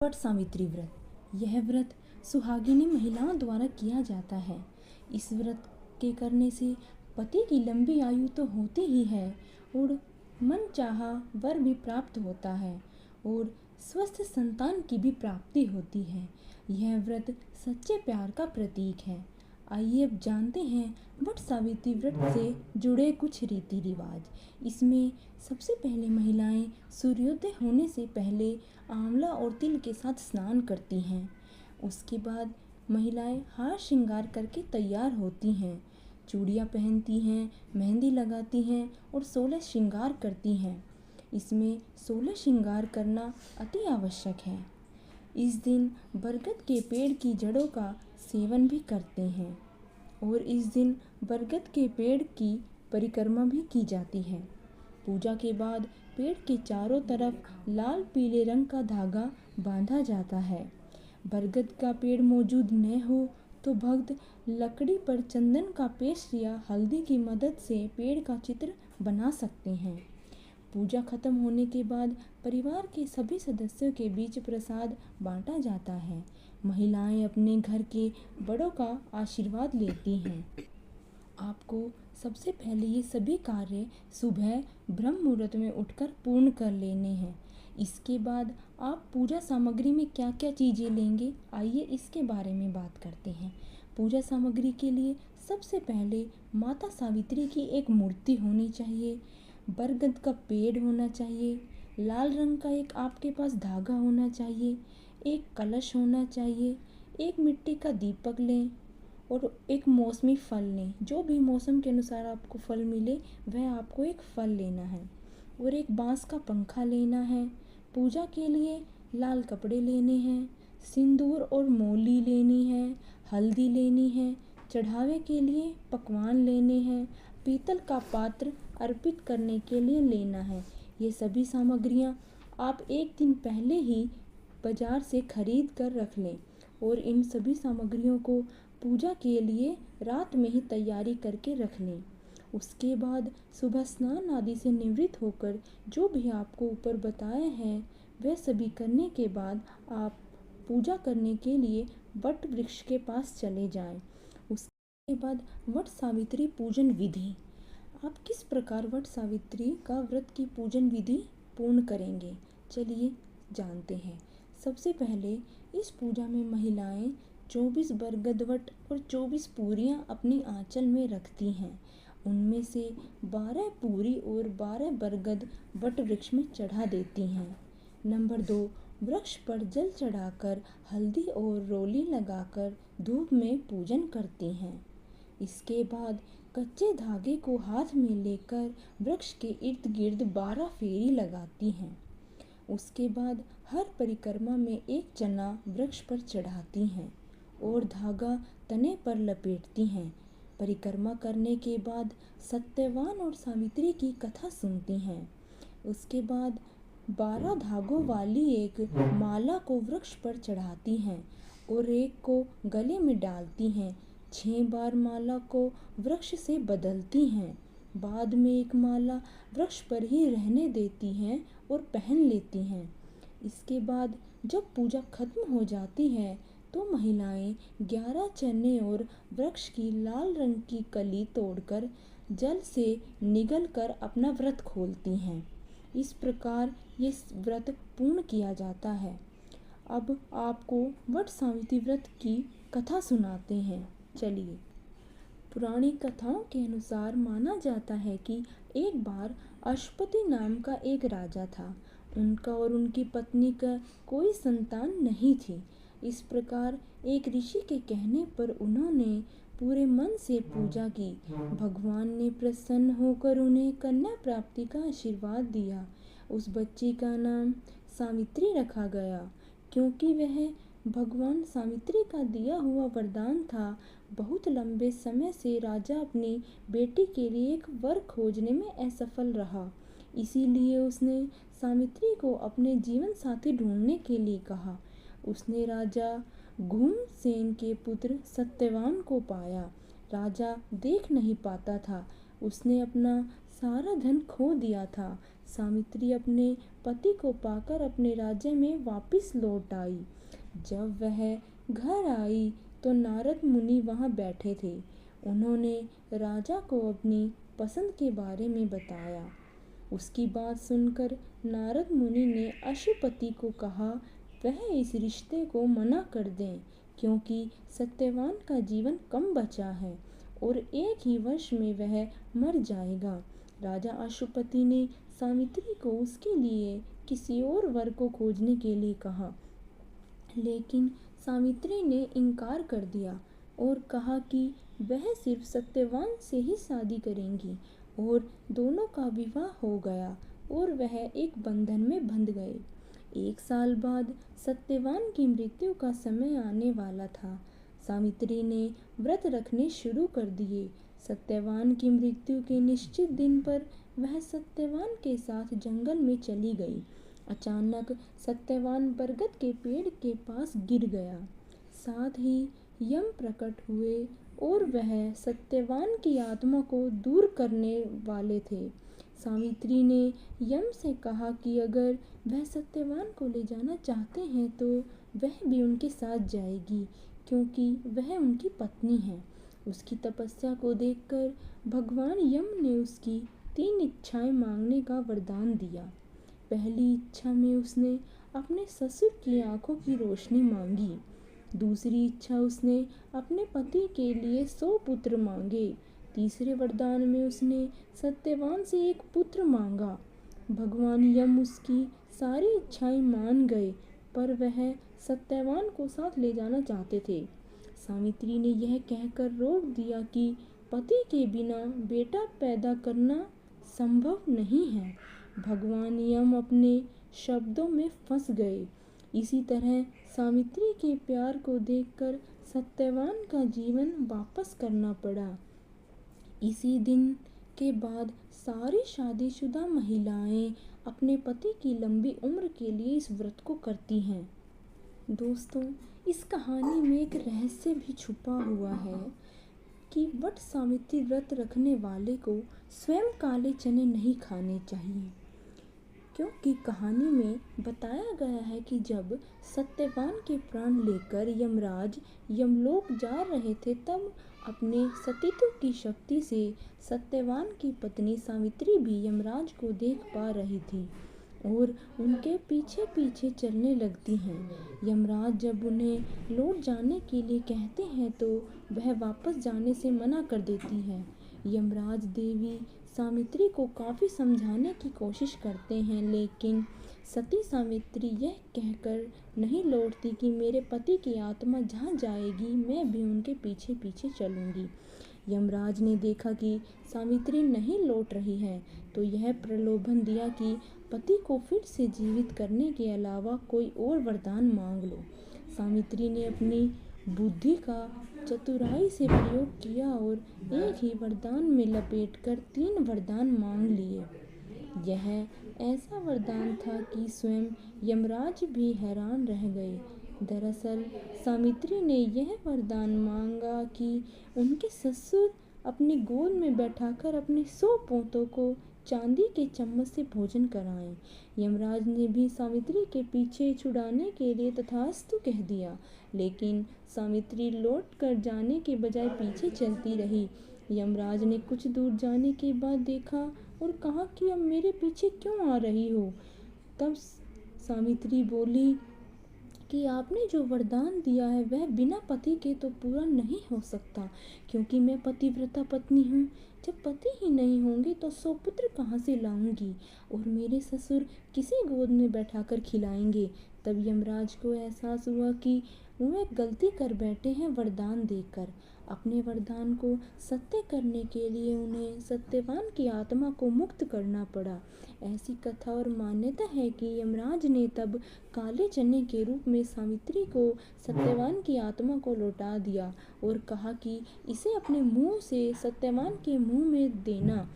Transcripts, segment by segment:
वट सावित्री व्रत। यह व्रत सुहागिनी महिलाओं द्वारा किया जाता है। इस व्रत के करने से पति की लंबी आयु तो होती ही है और मनचाहा वर भी प्राप्त होता है और स्वस्थ संतान की भी प्राप्ति होती है। यह व्रत सच्चे प्यार का प्रतीक है। आइए अब जानते हैं वट सावित्री व्रत से जुड़े कुछ रीति रिवाज। इसमें सबसे पहले महिलाएं सूर्योदय होने से पहले आंवला और तिल के साथ स्नान करती हैं। उसके बाद महिलाएं हार श्रृंगार करके तैयार होती हैं, चूड़ियाँ पहनती हैं, मेहंदी लगाती हैं और 16 श्रृंगार करती हैं। इसमें 16 श्रृंगार करना अति आवश्यक है। इस दिन बरगद के पेड़ की जड़ों का सेवन भी करते हैं और इस दिन बरगद के पेड़ की परिक्रमा भी की जाती है। पूजा के बाद पेड़ के चारों तरफ लाल पीले रंग का धागा बांधा जाता है। बरगद का पेड़ मौजूद न हो तो भक्त लकड़ी पर चंदन का पेस्ट या हल्दी की मदद से पेड़ का चित्र बना सकते हैं। पूजा खत्म होने के बाद परिवार के सभी सदस्यों के बीच प्रसाद बांटा जाता है। महिलाएं अपने घर के बड़ों का आशीर्वाद लेती हैं। आपको सबसे पहले ये सभी कार्य सुबह ब्रह्म मुहूर्त में उठकर पूर्ण कर लेने हैं। इसके बाद आप पूजा सामग्री में क्या क्या चीज़ें लेंगे, आइए इसके बारे में बात करते हैं। पूजा सामग्री के लिए सबसे पहले माता सावित्री की एक मूर्ति होनी चाहिए, बरगद का पेड़ होना चाहिए, लाल रंग का एक आपके पास धागा होना चाहिए, एक कलश होना चाहिए, एक मिट्टी का दीपक लें और एक मौसमी फल लें। जो भी मौसम के अनुसार आपको फल मिले वह आपको एक फल लेना है और एक बांस का पंखा लेना है। पूजा के लिए लाल कपड़े लेने हैं, सिंदूर और मौली लेनी है, हल्दी लेनी है, चढ़ावे के लिए पकवान लेने हैं, पीतल का पात्र अर्पित करने के लिए लेना है। ये सभी सामग्रियाँ आप एक दिन पहले ही बाजार से खरीद कर रख लें और इन सभी सामग्रियों को पूजा के लिए रात में ही तैयारी करके रख लें। उसके बाद सुबह स्नान आदि से निवृत्त होकर जो भी आपको ऊपर बताए हैं वह सभी करने के बाद आप पूजा करने के लिए वट वृक्ष के पास चले जाएं। उसके बाद वट सावित्री पूजन विधि। आप किस प्रकार वट सावित्री का व्रत की पूजन विधि पूर्ण करेंगे, चलिए जानते हैं। सबसे पहले इस पूजा में महिलाएं 24 बरगद वट और 24 पूरियां अपनी आंचल में रखती हैं। उनमें से 12 पूरी और 12 बरगद वट वृक्ष में चढ़ा देती हैं। नंबर 2, वृक्ष पर जल चढ़ाकर हल्दी और रोली लगाकर धूप में पूजन करती हैं। इसके बाद कच्चे धागे को हाथ में लेकर वृक्ष के इर्द गिर्द 12 फेरी लगाती हैं। उसके बाद हर परिक्रमा में एक चना वृक्ष पर चढ़ाती हैं और धागा तने पर लपेटती हैं। परिक्रमा करने के बाद सत्यवान और सावित्री की कथा सुनती हैं। उसके बाद 12 धागों वाली एक माला को वृक्ष पर चढ़ाती हैं और एक को गले में डालती हैं। 6 बार माला को वृक्ष से बदलती हैं। बाद में एक माला वृक्ष पर ही रहने देती हैं और पहन लेती हैं। इसके बाद जब पूजा खत्म हो जाती है तो महिलाएं 11 चने और वृक्ष की लाल रंग की कली तोड़कर जल से निगल कर अपना व्रत खोलती हैं। इस प्रकार ये व्रत पूर्ण किया जाता है। अब आपको वट सावित्री व्रत की कथा सुनाते हैं, चलिए। पुरानी कथाओं के अनुसार माना जाता है कि एक बार अश्वपति नाम का एक राजा था। उनका और उनकी पत्नी का कोई संतान नहीं थी। इस प्रकार एक ऋषि के कहने पर उन्होंने पूरे मन से पूजा की। भगवान ने प्रसन्न होकर उन्हें कन्या प्राप्ति का आशीर्वाद दिया। उस बच्ची का नाम सावित्री रखा गया क्योंकि वह भगवान सावित्री का दिया हुआ वरदान था। बहुत लंबे समय से राजा अपनी बेटी के लिए एक वर खोजने में असफल रहा, इसीलिए उसने सावित्री को अपने जीवन साथी ढूंढने के लिए कहा। उसने राजा घुमसेन के पुत्र सत्यवान को पाया। राजा देख नहीं पाता था। उसने अपना सारा धन खो दिया था। सावित्री अपने पति को पाकर अपने राज्य में वापस लौट आई। जब वह घर आई तो नारद मुनि वहाँ बैठे थे। उन्होंने राजा को अपनी पसंद के बारे में बताया। उसकी बात सुनकर नारद मुनि ने अशुपति को कहा वह इस रिश्ते को मना कर दें, क्योंकि सत्यवान का जीवन कम बचा है और 1 ही वर्ष में वह मर जाएगा। राजा अशुपति ने सावित्री को उसके लिए किसी और वर को खोजने के लिए कहा, लेकिन सावित्री ने इनकार कर दिया और कहा कि वह सिर्फ सत्यवान से ही शादी करेंगी। और दोनों का विवाह हो गया और वह एक बंधन में बंध गए। 1 साल बाद सत्यवान की मृत्यु का समय आने वाला था। सावित्री ने व्रत रखने शुरू कर दिए। सत्यवान की मृत्यु के निश्चित दिन पर वह सत्यवान के साथ जंगल में चली गई। अचानक सत्यवान बरगद के पेड़ के पास गिर गया। साथ ही यम प्रकट हुए और वह सत्यवान की आत्मा को दूर करने वाले थे। सावित्री ने यम से कहा कि अगर वह सत्यवान को ले जाना चाहते हैं तो वह भी उनके साथ जाएगी, क्योंकि वह उनकी पत्नी है। उसकी तपस्या को देखकर भगवान यम ने उसकी 3 इच्छाएं मांगने का वरदान दिया। पहली इच्छा में उसने अपने ससुर की आंखों की रोशनी मांगी। दूसरी इच्छा उसने अपने पति के लिए 100 पुत्र मांगे। तीसरे वरदान में उसने सत्यवान से 1 पुत्र मांगा। भगवान यम उसकी सारी इच्छाएं मान गए, पर वह सत्यवान को साथ ले जाना चाहते थे। सावित्री ने यह कहकर रोक दिया कि पति के बिना बेटा पैदा करना संभव नहीं है। भगवान यम अपने शब्दों में फंस गए। इसी तरह सावित्री के प्यार को देखकर सत्यवान का जीवन वापस करना पड़ा। इसी दिन के बाद सारी शादीशुदा महिलाएं अपने पति की लंबी उम्र के लिए इस व्रत को करती हैं। दोस्तों, इस कहानी में एक रहस्य भी छुपा हुआ है कि वट सावित्री व्रत रखने वाले को स्वयं काले चने नहीं खाने चाहिए, क्योंकि कहानी में बताया गया है कि जब सत्यवान के प्राण लेकर यमराज यमलोक जा रहे थे, तब अपने सतीत्व की शक्ति से सत्यवान की पत्नी सावित्री भी यमराज को देख पा रही थी और उनके पीछे पीछे चलने लगती हैं। यमराज जब उन्हें लौट जाने के लिए कहते हैं तो वह वापस जाने से मना कर देती है। यमराज देवी सावित्री को काफ़ी समझाने की कोशिश करते हैं, लेकिन सती सावित्री यह कहकर नहीं लौटती कि मेरे पति की आत्मा जहाँ जाएगी मैं भी उनके पीछे पीछे चलूँगी। यमराज ने देखा कि सावित्री नहीं लौट रही है, तो यह प्रलोभन दिया कि पति को फिर से जीवित करने के अलावा कोई और वरदान मांग लो। सावित्री ने अपनी बुद्धि का चतुराई से प्रयोग किया और एक ही वरदान में लपेटकर 3 वरदान मांग लिए। यह ऐसा वरदान था कि स्वयं यमराज भी हैरान रह गए। दरअसल सावित्री ने यह वरदान मांगा कि उनके ससुर अपनी गोद में बैठाकर अपने 100 पोतों को चांदी के चम्मच से भोजन कराएं। यमराज ने भी सावित्री के पीछे छुड़ाने के लिए तथास्तु कह दिया, लेकिन सावित्री लौट कर जाने के बजाय पीछे चलती रही। यमराज ने कुछ दूर जाने के बाद देखा और कहा कि अब मेरे पीछे क्यों आ रही हो। तब सावित्री बोली कि आपने जो वरदान दिया है वह बिना पति के तो पूरा नहीं हो सकता, क्योंकि मैं पतिव्रता पत्नी हूँ। जब पति ही नहीं होंगे तो 100 पुत्र कहाँ से लाऊंगी और मेरे ससुर किसे गोद में बैठाकर खिलाएंगे। तब यमराज को एहसास हुआ कि वह गलती कर बैठे हैं वरदान देकर। अपने वरदान को सत्य करने के लिए उन्हें सत्यवान की आत्मा को मुक्त करना पड़ा। ऐसी कथा और मान्यता है कि यमराज ने तब काले चने के रूप में सावित्री को सत्यवान की आत्मा को लौटा दिया और कहा कि इसे अपने मुंह से सत्यवान के मुंह में देना।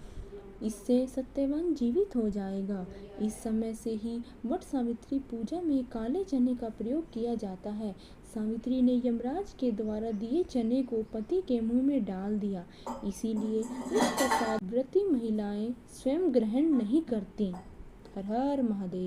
इससे सत्यवान जीवित हो जाएगा। इस समय से ही वट सावित्री पूजा में काले चने का प्रयोग किया जाता है। सावित्री ने यमराज के द्वारा दिए चने को पति के मुंह में डाल दिया, इसीलिए इस प्रसाद व्रती महिलाएं स्वयं ग्रहण नहीं करती। हर हर महादेव।